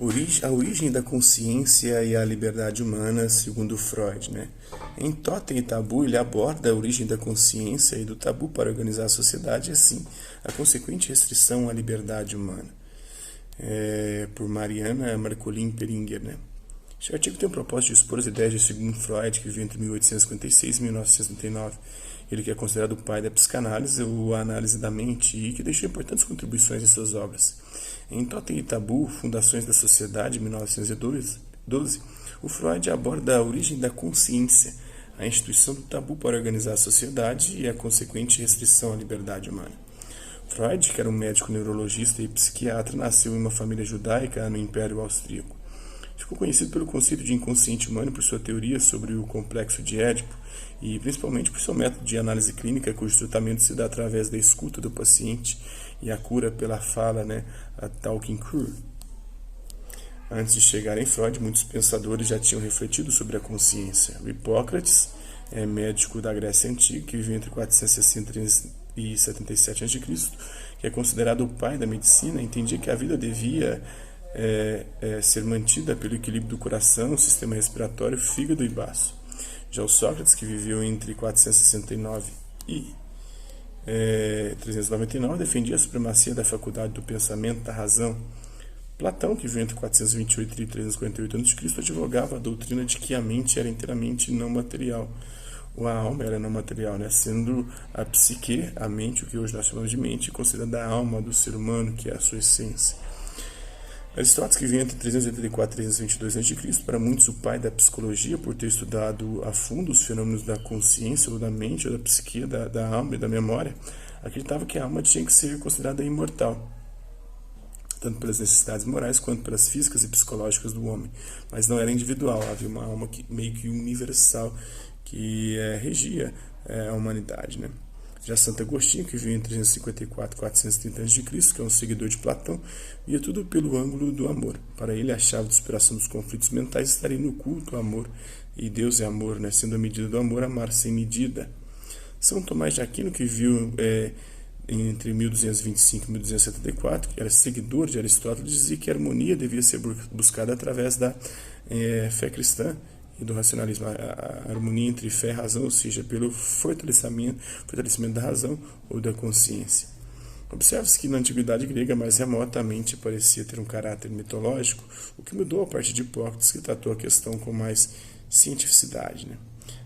A origem da consciência e a liberdade humana, segundo Freud, né? Em Totem e Tabu, ele aborda a origem da consciência e do tabu para organizar a sociedade, e assim, a consequente restrição à liberdade humana. Por Mariana Marcolin Peringer, né? Este artigo tem o propósito de expor as ideias de Sigmund Freud, que viveu entre 1856 e 1969. Ele que é considerado o pai da psicanálise ou a análise da mente e que deixou importantes contribuições em suas obras. Em Totem e Tabu, Fundações da Sociedade, 1912, o Freud aborda a origem da consciência, a instituição do tabu para organizar a sociedade e a consequente restrição à liberdade humana. Freud, que era um médico neurologista e psiquiatra, nasceu em uma família judaica no Império Austríaco. Ficou conhecido pelo conceito de inconsciente humano por sua teoria sobre o complexo de Édipo e principalmente por seu método de análise clínica, cujo tratamento se dá através da escuta do paciente e a cura pela fala, né, a talking cure. Antes de chegar em Freud, muitos pensadores já tinham refletido sobre a consciência. O Hipócrates, médico da Grécia Antiga, que viveu entre 460 e 77 a.C., que é considerado o pai da medicina, entendia que a vida devia ser mantida pelo equilíbrio do coração, sistema respiratório, fígado e baço. Já o Sócrates, que viveu entre 469 e 399, defendia a supremacia da faculdade do pensamento, da razão. Platão, que viveu entre 428 e 348 a.C., advogava a doutrina de que a mente era inteiramente não material, ou a alma era não material, né? Sendo a psique, a mente, o que hoje nós chamamos de mente, considerada a alma do ser humano, que é a sua essência. Aristóteles, que viveu entre 384 e 322 a.C., para muitos o pai da psicologia, por ter estudado a fundo os fenômenos da consciência, ou da mente, ou da psique, da alma e da memória, acreditava que a alma tinha que ser considerada imortal, tanto pelas necessidades morais quanto pelas físicas e psicológicas do homem, mas não era individual, havia uma alma meio que universal que regia a humanidade, né? Já Santo Agostinho, que viveu em 354 e 430 a.C., que é um seguidor de Platão, via tudo pelo ângulo do amor. Para ele, a chave de superação dos conflitos mentais estaria no culto ao amor, e Deus é amor, né? Sendo a medida do amor, amar sem medida. São Tomás de Aquino, que viu entre 1225 e 1274, que era seguidor de Aristóteles, dizia que a harmonia devia ser buscada através da fé cristã e do racionalismo, a harmonia entre fé e razão, ou seja, pelo fortalecimento da razão ou da consciência. Observa-se que na antiguidade grega mais remotamente parecia ter um caráter mitológico, o que mudou a partir de Hipócrates, que tratou a questão com mais cientificidade, né?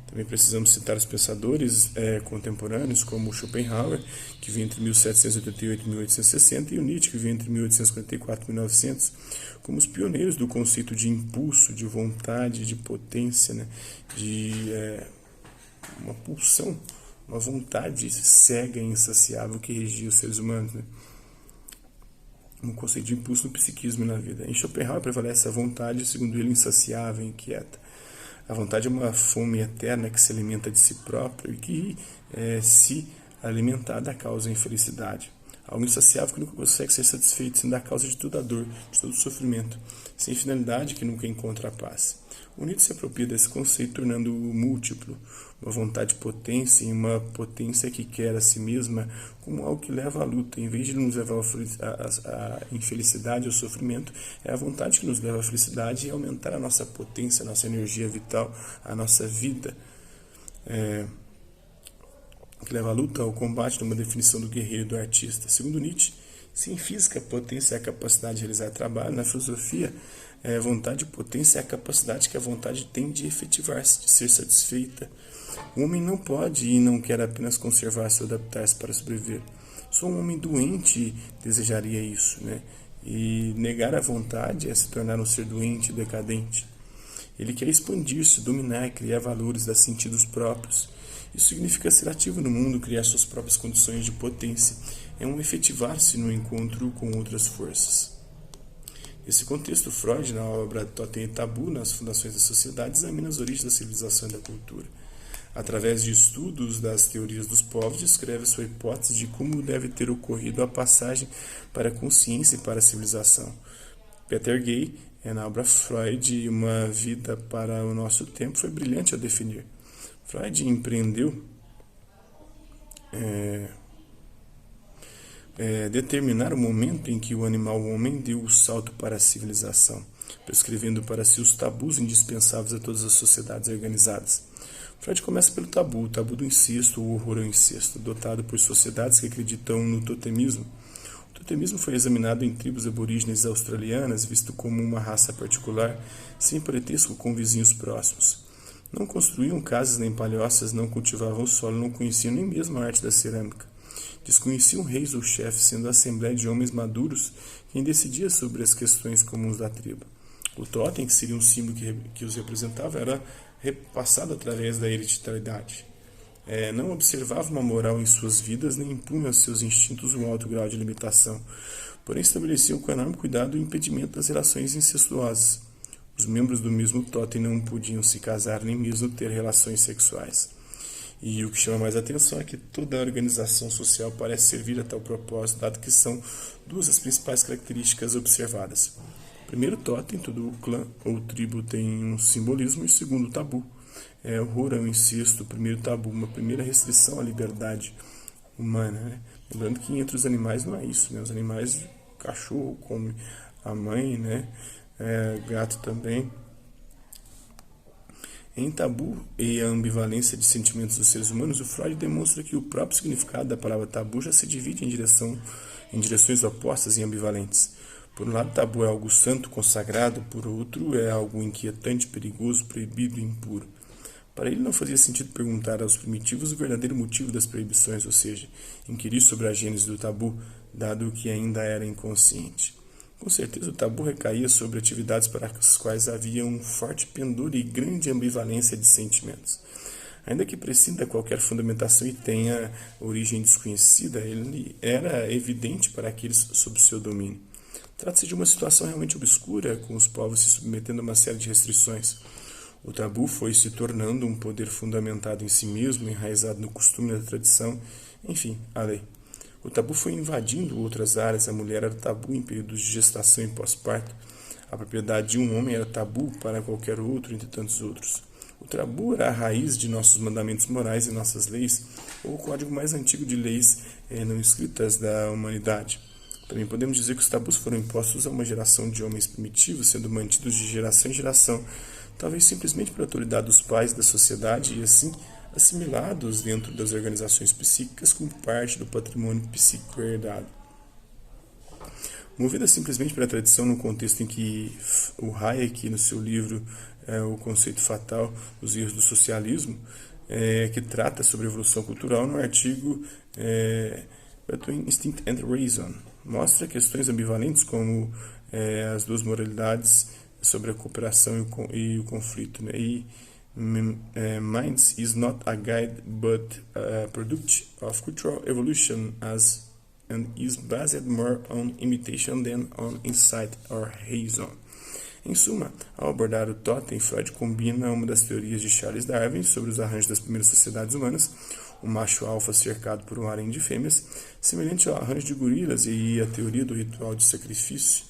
Também precisamos citar os pensadores contemporâneos, como Schopenhauer, que veio entre 1788 e 1860, e o Nietzsche, que veio entre 1844 e 1900, como os pioneiros do conceito de impulso, de vontade, de potência, né? De uma pulsão, uma vontade cega e insaciável que regia os seres humanos, né? Um conceito de impulso no psiquismo e na vida. Em Schopenhauer prevalece a vontade, segundo ele, insaciável e inquieta. A vontade é uma fome eterna que se alimenta de si próprio e que, se alimentada, causa infelicidade. Algo insaciável que nunca consegue ser satisfeito, sendo a causa de toda a dor, de todo o sofrimento, sem finalidade que nunca encontra a paz. O Nietzsche se apropria desse conceito, tornando-o múltiplo, uma vontade de potência e uma potência que quer a si mesma como algo que leva à luta. Em vez de nos levar à infelicidade, ao sofrimento, é a vontade que nos leva à felicidade e aumentar a nossa potência, a nossa energia vital, a nossa vida. Que leva à luta, ao combate, numa definição do guerreiro e do artista. Segundo Nietzsche, se em física a potência é a capacidade de realizar trabalho, na filosofia, a vontade e potência é a capacidade que a vontade tem de efetivar-se, de ser satisfeita. O homem não pode e não quer apenas conservar-se ou adaptar-se para sobreviver. Só um homem doente desejaria isso, né? E negar a vontade é se tornar um ser doente e decadente. Ele quer expandir-se, dominar e criar valores, dar sentidos próprios. Isso significa ser ativo no mundo, criar suas próprias condições de potência. É um efetivar-se no encontro com outras forças. Nesse contexto, Freud, na obra Totem e Tabu, nas Fundações da Sociedade, examina as origens da civilização e da cultura. Através de estudos das teorias dos povos, descreve sua hipótese de como deve ter ocorrido a passagem para a consciência e para a civilização. Peter Gay, na obra Freud, Uma Vida para o Nosso Tempo, foi brilhante ao definir. Freud empreendeu determinar o momento em que o animal homem deu o salto para a civilização, prescrevendo para si os tabus indispensáveis a todas as sociedades organizadas. Freud começa pelo tabu, o tabu do incesto, o horror ao incesto, adotado por sociedades que acreditam no totemismo. O totemismo foi examinado em tribos aborígenes australianas, visto como uma raça particular, sem parentesco com vizinhos próximos. Não construíam casas nem palhoças, não cultivavam o solo, não conheciam nem mesmo a arte da cerâmica. Desconheciam reis ou chefes, sendo a assembleia de homens maduros quem decidia sobre as questões comuns da tribo. O totem, que seria um símbolo que os representava, era repassado através da hereditariedade. Não observava uma moral em suas vidas, nem impunha aos seus instintos um alto grau de limitação, porém estabeleciam com enorme cuidado o impedimento das relações incestuosas. Os membros do mesmo totem não podiam se casar nem mesmo ter relações sexuais. E o que chama mais atenção é que toda a organização social parece servir a tal propósito, dado que são duas as principais características observadas. Primeiro, totem, todo o clã ou tribo tem um simbolismo, e segundo, tabu. Horror ao incesto, primeiro tabu, uma primeira restrição à liberdade humana. Né? Lembrando que entre os animais não é isso, né? Os animais, cachorro come a mãe, né? Gato também. Em Tabu e a ambivalência de sentimentos dos seres humanos, o Freud demonstra que o próprio significado da palavra tabu já se divide em direções opostas e ambivalentes. Por um lado, tabu é algo santo, consagrado, por outro, é algo inquietante, perigoso, proibido e impuro. Para ele não fazia sentido perguntar aos primitivos o verdadeiro motivo das proibições, ou seja, inquirir sobre a gênese do tabu, dado que ainda era inconsciente. Com certeza o tabu recaía sobre atividades para as quais havia um forte pendor e grande ambivalência de sentimentos. Ainda que prescinda qualquer fundamentação e tenha origem desconhecida, ele era evidente para aqueles sob seu domínio. Trata-se de uma situação realmente obscura, com os povos se submetendo a uma série de restrições. O tabu foi se tornando um poder fundamentado em si mesmo, enraizado no costume e na tradição, enfim, a lei. O tabu foi invadindo outras áreas, a mulher era tabu em períodos de gestação e pós-parto, a propriedade de um homem era tabu para qualquer outro, entre tantos outros. O tabu era a raiz de nossos mandamentos morais e nossas leis, ou o código mais antigo de leis não escritas da humanidade. Também podemos dizer que os tabus foram impostos a uma geração de homens primitivos, sendo mantidos de geração em geração, talvez simplesmente por autoridade dos pais da sociedade e assim assimilados dentro das organizações psíquicas como parte do patrimônio psíquico herdado. Movida simplesmente pela tradição no contexto em que o Hayek, no seu livro O Conceito Fatal, os erros do socialismo, que trata sobre a evolução cultural, no artigo Between Instinct and Reason, mostra questões ambivalentes como as duas moralidades sobre a cooperação e o conflito, né? Minds is not a guide but a product of cultural evolution and is based more on imitation than on insight or reason. Em suma, ao abordar o totem, Freud combina uma das teorias de Charles Darwin sobre os arranjos das primeiras sociedades humanas, o macho alfa cercado por um harém de fêmeas, semelhante ao arranjo de gorilas, e a teoria do ritual de sacrifício,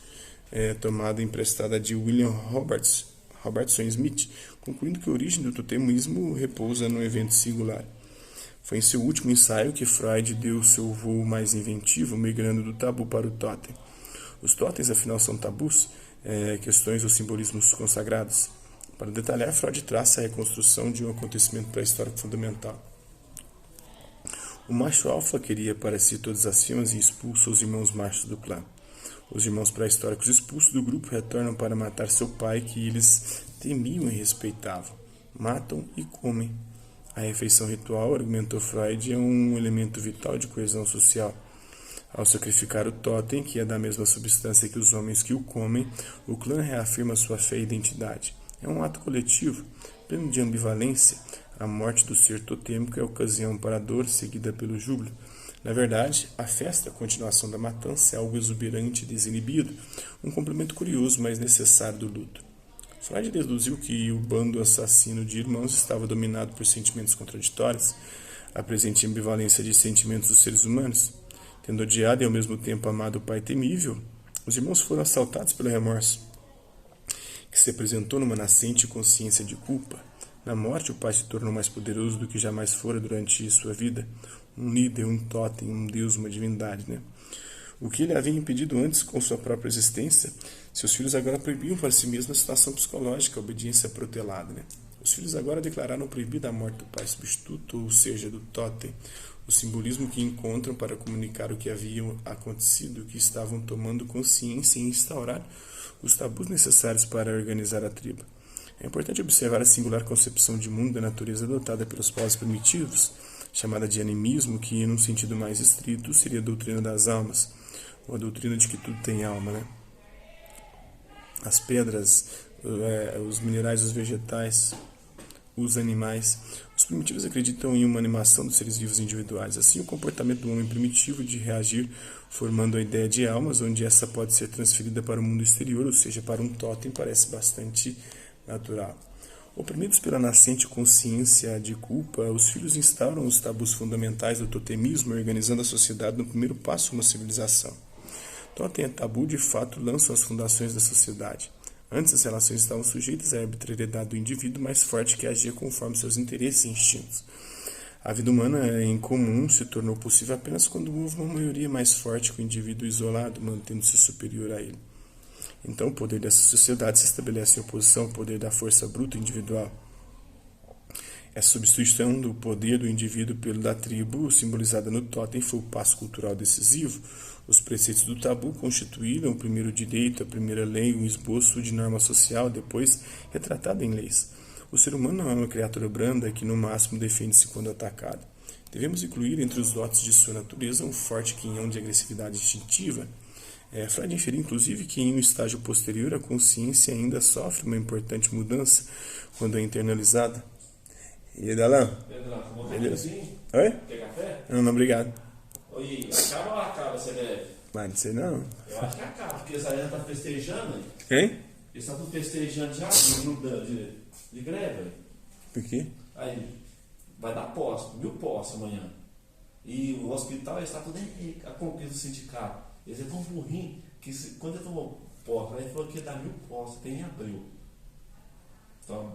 tomada emprestada de William Robertson Smith, concluindo que a origem do totemismo repousa num evento singular. Foi em seu último ensaio que Freud deu seu voo mais inventivo, migrando do tabu para o totem. Os totens, afinal, são tabus, questões ou simbolismos consagrados. Para detalhar, Freud traça a reconstrução de um acontecimento pré-histórico fundamental. O macho alfa queria para si todas as fêmeas e expulsa os irmãos machos do clã. Os irmãos pré-históricos expulsos do grupo retornam para matar seu pai, que eles temiam e respeitavam. Matam e comem. A refeição ritual, argumentou Freud, é um elemento vital de coesão social. Ao sacrificar o totem, que é da mesma substância que os homens que o comem, o clã reafirma sua fé e identidade. É um ato coletivo, pleno de ambivalência. A morte do ser totêmico é ocasião para a dor, seguida pelo júbilo. Na verdade, a festa, a continuação da matança, é algo exuberante e desinibido, um complemento curioso, mas necessário do luto. Freud deduziu que o bando assassino de irmãos estava dominado por sentimentos contraditórios, a presente ambivalência de sentimentos dos seres humanos. Tendo odiado e ao mesmo tempo amado o pai temível, os irmãos foram assaltados pelo remorso, que se apresentou numa nascente consciência de culpa. Na morte, o pai se tornou mais poderoso do que jamais fora durante sua vida. Um líder, um totem, um deus, uma divindade, né? O que ele havia impedido antes com sua própria existência, seus filhos agora proibiam para si mesmos a situação psicológica, a obediência protelada, né? Os filhos agora declararam proibida a morte do pai substituto, ou seja, do totem, o simbolismo que encontram para comunicar o que havia acontecido, que estavam tomando consciência e instaurar os tabus necessários para organizar a tribo. É importante observar a singular concepção de mundo da natureza adotada pelos povos primitivos, chamada de animismo, que, num sentido mais estrito, seria a doutrina das almas, ou a doutrina de que tudo tem alma, né? As pedras, os minerais, os vegetais, os animais. Os primitivos acreditam em uma animação dos seres vivos individuais. Assim, o comportamento do homem primitivo de reagir formando a ideia de almas, onde essa pode ser transferida para o mundo exterior, ou seja, para um totem, parece bastante natural. Oprimidos pela nascente consciência de culpa, os filhos instauram os tabus fundamentais do totemismo, organizando a sociedade no primeiro passo uma civilização. Totem é tabu, de fato, lançam as fundações da sociedade. Antes, as relações estavam sujeitas à arbitrariedade do indivíduo mais forte que agia conforme seus interesses e instintos. A vida humana em comum se tornou possível apenas quando houve uma maioria mais forte que o indivíduo isolado, mantendo-se superior a ele. Então, o poder dessa sociedade se estabelece em oposição ao poder da força bruta individual. Essa substituição do poder do indivíduo pelo da tribo, simbolizada no totem, foi o passo cultural decisivo. Os preceitos do tabu constituíram o primeiro direito, a primeira lei, um esboço de norma social, depois retratada em leis. O ser humano não é uma criatura branda que, no máximo, defende-se quando atacado. Devemos incluir entre os dotes de sua natureza um forte quinhão de agressividade instintiva. Freud inferiu, inclusive, que em um estágio posterior a consciência ainda sofre uma importante mudança quando é internalizada. E aí, Dalão? Pedrão, Beleza? assim? Oi? Quer café? Não, obrigado. Oi, acaba ou acaba, você deve? Mas não sei não. Eu acho que acaba, porque essa galera tá festejando, hein? Quem? Eles estão festejando já no grupo de greve. Por quê? Aí, vai dar posse, 1000 posses amanhã. E o hospital está tudo a conquista do sindicato. Eles é tão burrinho que quando ele tomou posse, ele falou que ia dar 1000 posses, tem em abril. Então,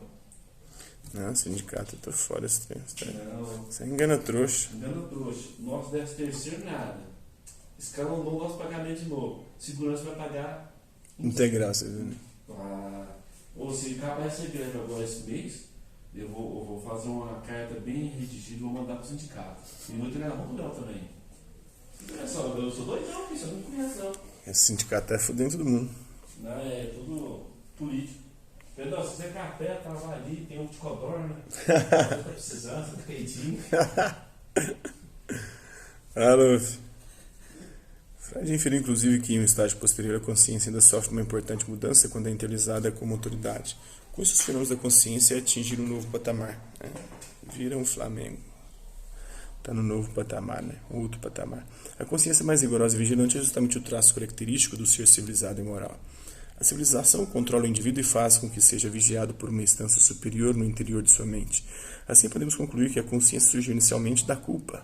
Não, sindicato, eu tô fora esse trem. não, Você engana trouxa. engano trouxa. Nosso 13º nada. Escalonou o nosso pagamento de novo. Segurança vai pagar. Não tem graça, viu? Ou se acabar essa greve agora esse mês, eu vou fazer uma carta bem redigida e vou mandar pro sindicato. E vou treinar rural também. Não é só, eu sou doidão, isso eu não conheço não. Esse sindicato é fudendo todo mundo. Não, é tudo político. Pedro, se você café, tava ali, tem um de codorna, você tá precisando, tá quentinho. Alô, Freud inferiu, inclusive, que em um estágio posterior a consciência ainda sofre uma importante mudança quando é internalizada como autoridade. Com isso, os fenômenos da consciência atingiram um novo patamar. Né? Viram o Flamengo. Está no novo patamar, né? Outro patamar. A consciência mais rigorosa e vigilante é justamente o traço característico do ser civilizado e moral. A civilização controla o indivíduo e faz com que seja vigiado por uma instância superior no interior de sua mente. Assim, podemos concluir que a consciência surgiu inicialmente da culpa.